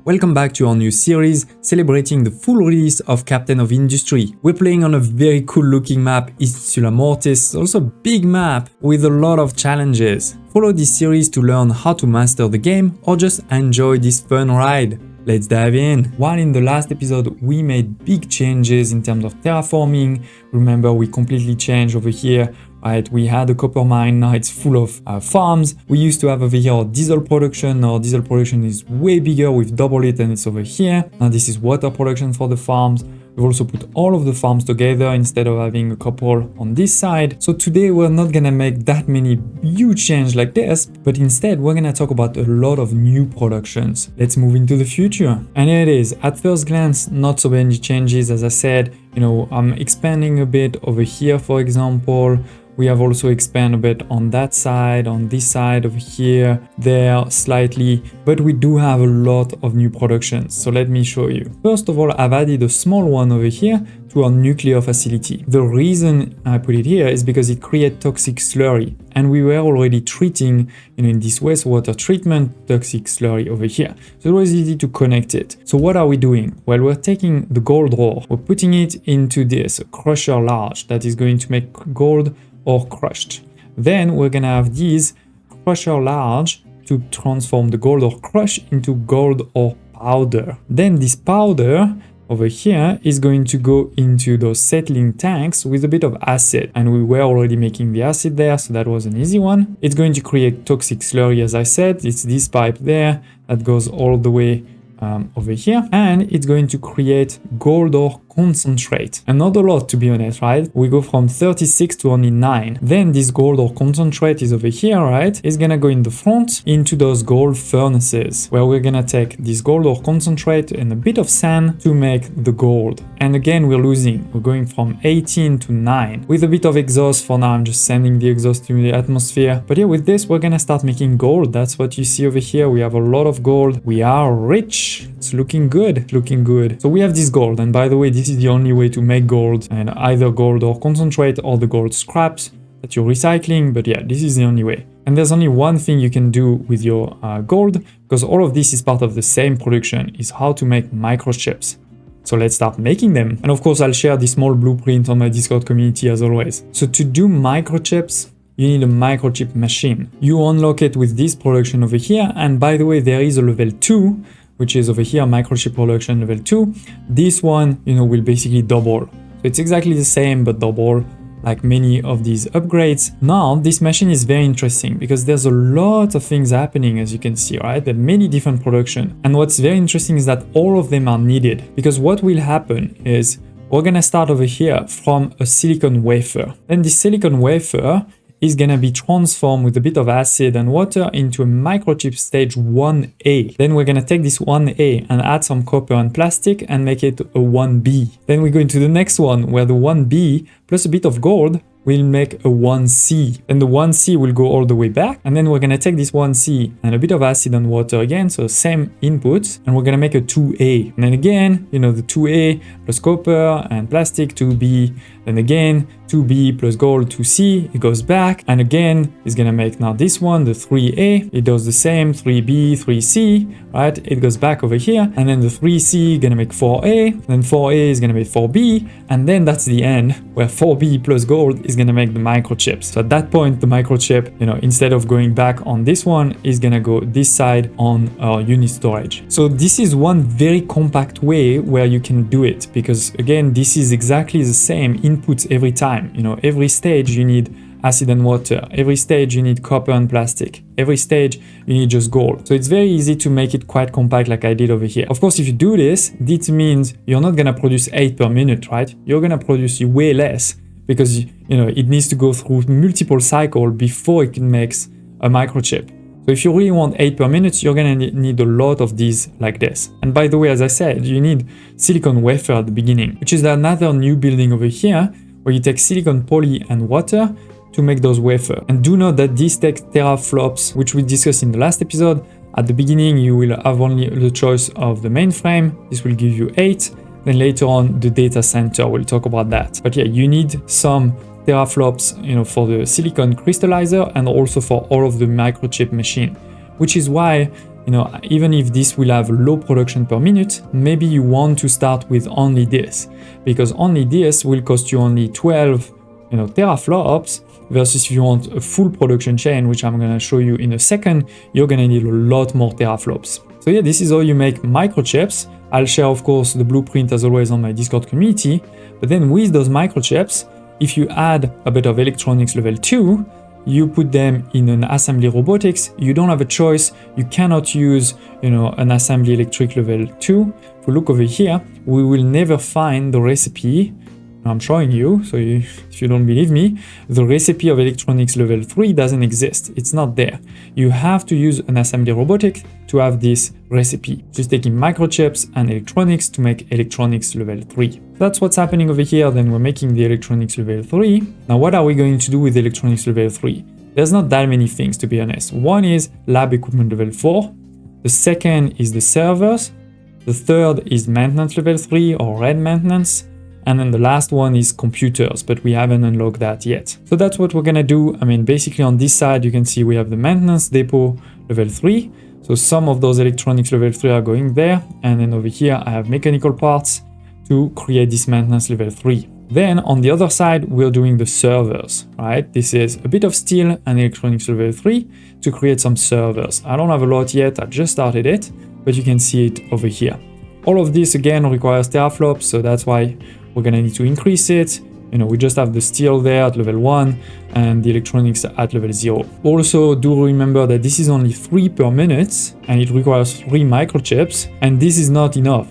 Welcome back to our new series celebrating the full release of Captain of Industry. We're playing on a very cool looking map, Insula Mortis, also a big map with a lot of challenges. Follow this series to learn how to master the game or just enjoy this fun ride. Let's dive in. While in the last episode we made big changes in terms of terraforming, remember we completely changed over here, right? We had a copper mine, now it's full of farms. We used to have over here our diesel production, now diesel production is way bigger, we've doubled it and it's over here. Now this is water production for the farms. We've also put all of the farms together instead of having a couple on this side. So today we're not gonna make that many huge changes like this, but instead we're gonna talk about a lot of new productions. Let's move into the future. And here it is. At first glance, not so many changes. As I said, I'm expanding a bit over here, for example. We have also expanded a bit on that side, on this side over here, there slightly, but we do have a lot of new productions. So let me show you. First of all, I've added a small one over here to our nuclear facility. The reason I put it here is because it creates toxic slurry. And we were already treating, in this wastewater treatment, toxic slurry over here. So it was easy to connect it. So what are we doing? Well, we're taking the gold ore, we're putting it into this crusher large that is going to make gold or crushed. Then we're gonna have these crusher large to transform the gold or crush into gold or powder. Then this powder over here is going to go into those settling tanks with a bit of acid, and we were already making the acid there, so that was an easy one. It's going to create toxic slurry, as I said. It's this pipe there that goes all the way over here, and it's going to create gold ore concentrate. And not a lot, to be honest, right? We go from 36 to only 9. Then this gold ore concentrate is over here, right? It's gonna go in the front into those gold furnaces, where we're gonna take this gold ore concentrate and a bit of sand to make the gold. And again, we're losing. We're going from 18 to 9. With a bit of exhaust for now, I'm just sending the exhaust to the atmosphere. But yeah, with this, we're gonna start making gold. That's what you see over here. We have a lot of gold. We are rich. It's looking good, looking good. So we have this gold, and by the way, this is the only way to make gold, and either gold ore concentrate or the gold scraps that you're recycling. But yeah, this is the only way. And there's only one thing you can do with your gold, because all of this is part of the same production, is how to make microchips. So let's start making them. And of course, I'll share this small blueprint on my Discord community as always. So to do microchips, you need a microchip machine. You unlock it with this production over here. And by the way, there is a level 2, which is over here, microchip production level 2. This one, will basically double. So it's exactly the same, but double, like many of these upgrades. Now, this machine is very interesting because there's a lot of things happening, as you can see, right? There are many different production. And what's very interesting is that all of them are needed, because what will happen is we're gonna start over here from a silicon wafer. Then this silicon wafer is gonna be transformed with a bit of acid and water into a microchip stage 1A. Then we're gonna take this 1A and add some copper and plastic and make it a 1B. Then we go into the next one, where the 1B plus a bit of gold will make a 1C. And the 1C will go all the way back. And then we're gonna take this 1C and a bit of acid and water again, so same inputs, and we're gonna make a 2A. And then again, the 2A plus copper and plastic, 2B. Then again, 2B plus gold, 2C, it goes back. And again, it's gonna make now this one, the 3A. It does the same, 3B, 3C, right? It goes back over here. And then the 3C gonna make 4A. Then 4A is gonna make 4B. And then that's the end, where 4B plus gold is gonna make the microchips. So at that point, the microchip, instead of going back on this one, is gonna go this side on our unit storage. So this is one very compact way where you can do it, because again, this is exactly the same inputs every time. Every stage you need acid and water. Every stage you need copper and plastic. Every stage you need just gold. So it's very easy to make it quite compact like I did over here. Of course, if you do this means you're not gonna produce 8 per minute, right? You're gonna produce way less, because it needs to go through multiple cycles before it makes a microchip. So if you really want 8 per minute, you're gonna need a lot of these like this. And by the way, as I said, you need silicon wafer at the beginning, which is another new building over here, where you take silicon poly and water to make those wafer. And do note that this takes teraflops, which we discussed in the last episode. At the beginning, you will have only the choice of the mainframe. This will give you 8. Then later on, the data center, we'll talk about that. But yeah, you need some teraflops, for the silicon crystallizer and also for all of the microchip machine, which is why even if this will have low production per minute, maybe you want to start with only this, because only this will cost you only 12, teraflops, versus if you want a full production chain, which I'm gonna show you in a second, you're gonna need a lot more teraflops. So yeah, this is how you make microchips. I'll share, of course, the blueprint as always on my Discord community, but then with those microchips, if you add a bit of electronics level 2, you put them in an assembly robotics, you don't have a choice, you cannot use, an assembly electric level 2. If we look over here, we will never find the recipe. I'm showing you, so if you don't believe me, the recipe of electronics level 3 doesn't exist. It's not there. You have to use an assembly robotic to have this recipe. Just taking microchips and electronics to make electronics level 3. That's what's happening over here. Then we're making the electronics level 3. Now, what are we going to do with electronics level 3? There's not that many things, to be honest. One is lab equipment level 4. The second is the servers. The third is maintenance level 3 or red maintenance. And then the last one is computers, but we haven't unlocked that yet. So that's what we're gonna do. Basically on this side, you can see we have the maintenance depot level 3. So some of those electronics level 3 are going there. And then over here, I have mechanical parts to create this maintenance level 3. Then on the other side, we're doing the servers, right? This is a bit of steel and electronics level 3 to create some servers. I don't have a lot yet, I just started it, but you can see it over here. All of this again requires teraflops, so that's why we're gonna need to increase it. We just have the steel there at level 1 and the electronics at level 0. Also, do remember that this is only 3 per minute and it requires 3 microchips. And this is not enough,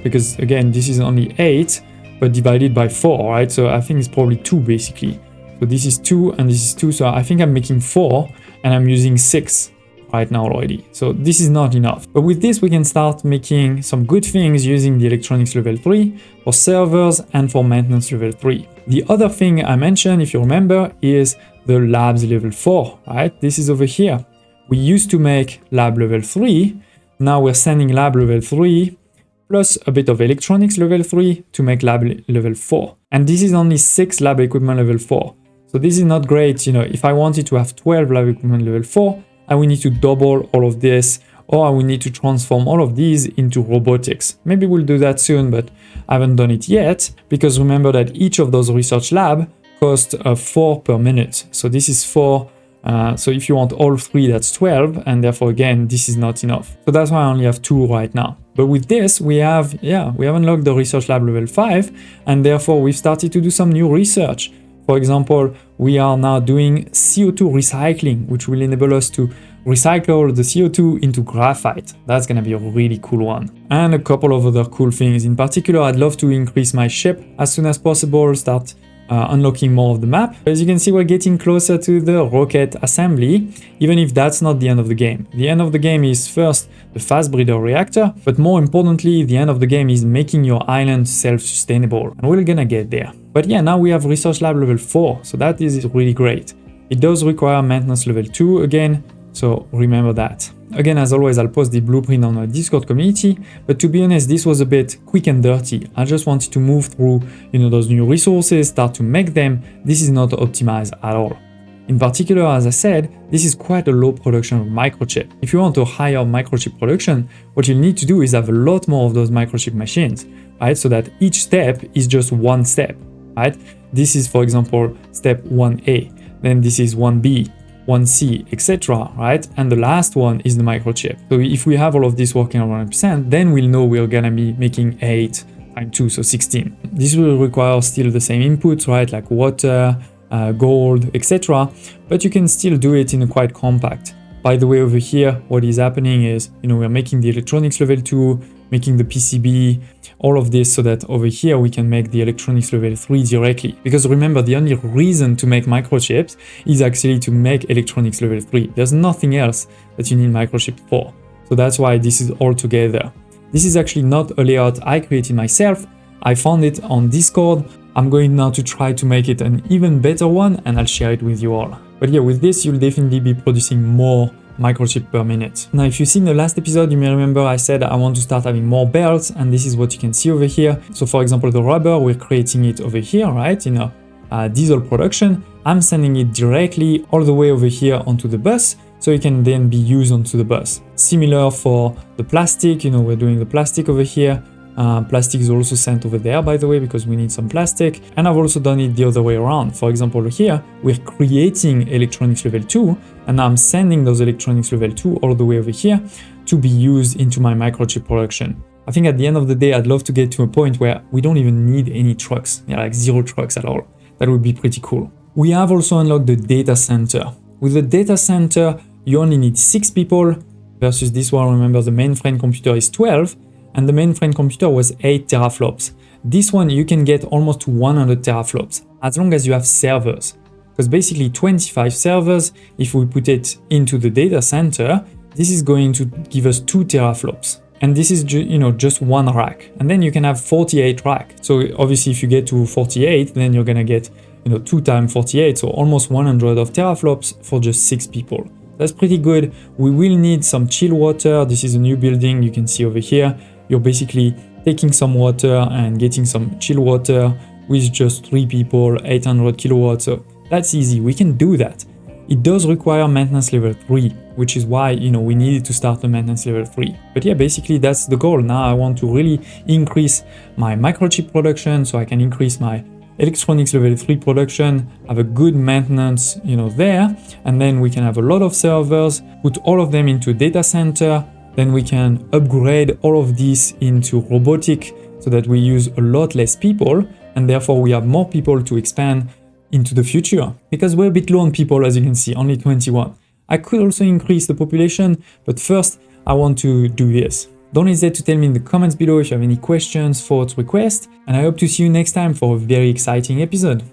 because again, this is only 8, but divided by 4, right? So I think it's probably 2 basically. So this is 2 and this is 2. So I think I'm making 4 and I'm using 6 right now already. So this is not enough. But with this, we can start making some good things using the electronics level 3 for servers and for maintenance level 3. The other thing I mentioned, if you remember, is the labs level 4, right? This is over here. We used to make lab level 3. Now we're sending lab level 3 plus a bit of electronics level 3 to make lab level 4. And this is only 6 lab equipment level 4. So this is not great. If I wanted to have 12 lab equipment level 4, I will need to double all of this, or I will need to transform all of these into robotics. Maybe we'll do that soon, but I haven't done it yet, because remember that each of those research labs cost 4 per minute. So this is 4. So if you want all 3, that's 12. And therefore, again, this is not enough. So that's why I only have 2 right now. But with this, we have unlocked the research lab level 5. And therefore, we've started to do some new research. For example, we are now doing CO2 recycling, which will enable us to recycle the CO2 into graphite. That's going to be a really cool one. And a couple of other cool things. In particular, I'd love to increase my ship as soon as possible, start unlocking more of the map. As you can see, we're getting closer to the rocket assembly, even if that's not the end of the game. The end of the game is first the fast breeder reactor, but more importantly, the end of the game is making your island self-sustainable, and we're gonna get there. But yeah, now we have research lab level 4, so that is really great. It does require maintenance level 2 again, so remember that. Again, as always, I'll post the blueprint on my Discord community, but to be honest, this was a bit quick and dirty. I just wanted to move through, those new resources, start to make them. This is not optimized at all. In particular, as I said, this is quite a low production of microchip. If you want a higher microchip production, what you need to do is have a lot more of those microchip machines, right? So that each step is just one step, right? This is, for example, step 1A, then this is 1B, 1C, etc., right? And the last one is the microchip. So if we have all of this working at 100%, then we'll know we're gonna be making 8 times 2, so 16. This will require still the same inputs, right? Like water, gold, etc. But you can still do it in a quite compact. By the way, over here, what is happening is, we're making the electronics level 2, making the PCB, all of this, so that over here we can make the electronics level 3 directly. Because remember, the only reason to make microchips is actually to make electronics level 3. There's nothing else that you need microchip for. So that's why this is all together. This is actually not a layout I created myself. I found it on Discord. I'm going now to try to make it an even better one, and I'll share it with you all. But yeah, with this, you'll definitely be producing more microchip per minute. Now, if you've seen the last episode, you may remember I said I want to start having more belts, and this is what you can see over here. So for example, the rubber, we're creating it over here, right? In a diesel production. I'm sending it directly all the way over here onto the bus so it can then be used onto the bus. Similar for the plastic, we're doing the plastic over here. Plastic is also sent over there, by the way, because we need some plastic. And I've also done it the other way around. For example, here, we're creating electronics level 2, and now I'm sending those electronics level 2 all the way over here to be used into my microchip production. I think at the end of the day, I'd love to get to a point where we don't even need any trucks, like 0 trucks at all. That would be pretty cool. We have also unlocked the data center. With the data center, you only need 6 people versus this one. Remember, the mainframe computer is 12. And the mainframe computer was 8 teraflops. This one you can get almost to 100 teraflops as long as you have servers. Because basically 25 servers, if we put it into the data center, this is going to give us 2 teraflops. And this is just one rack. And then you can have 48 racks. So obviously if you get to 48, then you're gonna get 2 times 48, so almost 100 of teraflops for just 6 people. That's pretty good. We will need some chill water. This is a new building you can see over here. You're basically taking some water and getting some chill water with just 3 people, 800 kilowatts. So that's easy. We can do that. It does require maintenance level 3, which is why, we needed to start the maintenance level 3. But yeah, basically that's the goal. Now I want to really increase my microchip production so I can increase my electronics level 3 production, have a good maintenance, there. And then we can have a lot of servers, put all of them into a data center. Then we can upgrade all of this into robotic so that we use a lot less people, and therefore we have more people to expand into the future. Because we're a bit low on people, as you can see, only 21. I could also increase the population, but first I want to do this. Don't hesitate to tell me in the comments below if you have any questions, thoughts, requests, and I hope to see you next time for a very exciting episode.